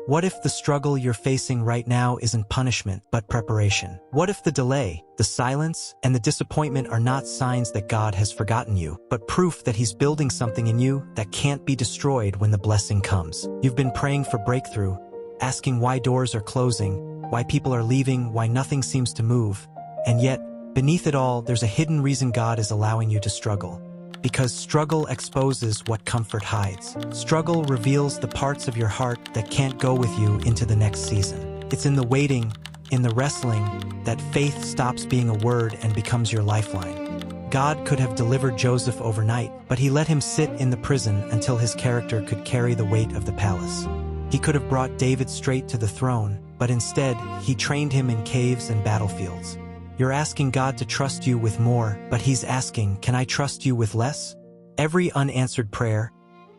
What if the struggle you're facing right now isn't punishment, but preparation? What if the delay, the silence, and the disappointment are not signs that God has forgotten you, but proof that He's building something in you that can't be destroyed when the blessing comes? You've been praying for breakthrough, asking why doors are closing, why people are leaving, why nothing seems to move. And yet, beneath it all, there's a hidden reason God is allowing you to struggle. Because struggle exposes what comfort hides. Struggle reveals the parts of your heart that can't go with you into the next season. It's in the waiting, in the wrestling, that faith stops being a word and becomes your lifeline. God could have delivered Joseph overnight, but He let him sit in the prison until his character could carry the weight of the palace. He could have brought David straight to the throne, but instead, He trained him in caves and battlefields. You're asking God to trust you with more, but He's asking, can I trust you with less? Every unanswered prayer,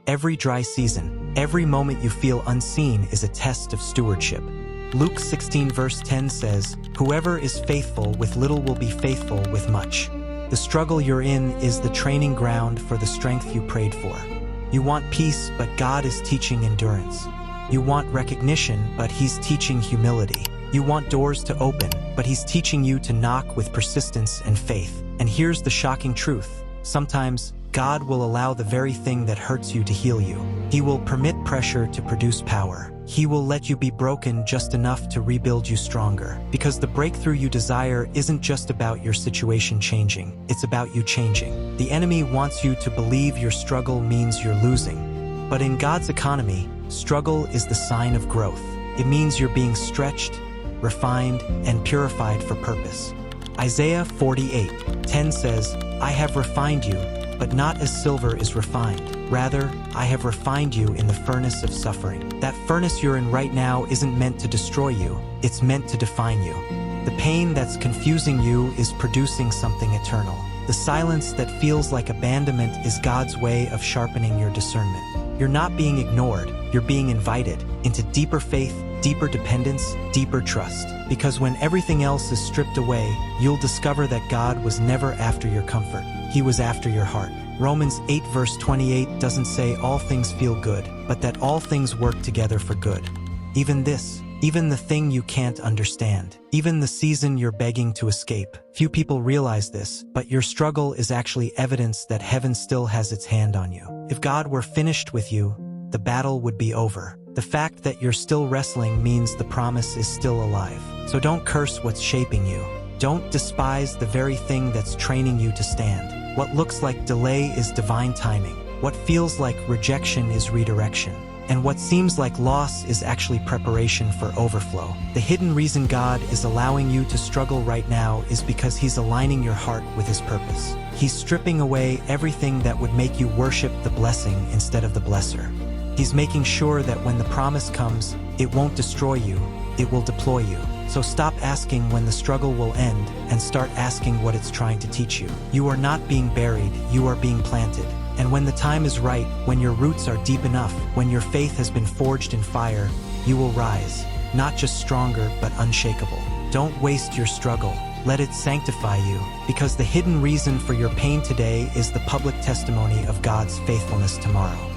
every dry season, every moment you feel unseen is a test of stewardship. Luke 16 verse 10 says, "Whoever is faithful with little will be faithful with much." The struggle you're in is the training ground for the strength you prayed for. You want peace, but God is teaching endurance. You want recognition, but He's teaching humility. You want doors to open, but He's teaching you to knock with persistence and faith. And here's the shocking truth. Sometimes, God will allow the very thing that hurts you to heal you. He will permit pressure to produce power. He will let you be broken just enough to rebuild you stronger. Because the breakthrough you desire isn't just about your situation changing, it's about you changing. The enemy wants you to believe your struggle means you're losing. But in God's economy, struggle is the sign of growth. It means you're being stretched, refined, and purified for purpose. Isaiah 48:10 says, "I have refined you, but not as silver is refined. Rather, I have refined you in the furnace of suffering." That furnace you're in right now isn't meant to destroy you, it's meant to define you. The pain that's confusing you is producing something eternal. The silence that feels like abandonment is God's way of sharpening your discernment. You're not being ignored, you're being invited into deeper faith, deeper dependence, deeper trust. Because when everything else is stripped away, you'll discover that God was never after your comfort. He was after your heart. Romans 8 verse 28 doesn't say all things feel good, but that all things work together for good. Even this, even the thing you can't understand, even the season you're begging to escape. Few people realize this, but your struggle is actually evidence that heaven still has its hand on you. If God were finished with you, the battle would be over. The fact that you're still wrestling means the promise is still alive. So don't curse what's shaping you. Don't despise the very thing that's training you to stand. What looks like delay is divine timing. What feels like rejection is redirection. And what seems like loss is actually preparation for overflow. The hidden reason God is allowing you to struggle right now is because He's aligning your heart with His purpose. He's stripping away everything that would make you worship the blessing instead of the blesser. He's making sure that when the promise comes, it won't destroy you, it will deploy you. So stop asking when the struggle will end and start asking what it's trying to teach you. You are not being buried, you are being planted. And when the time is right, when your roots are deep enough, when your faith has been forged in fire, you will rise, not just stronger, but unshakable. Don't waste your struggle. Let it sanctify you, because the hidden reason for your pain today is the public testimony of God's faithfulness tomorrow.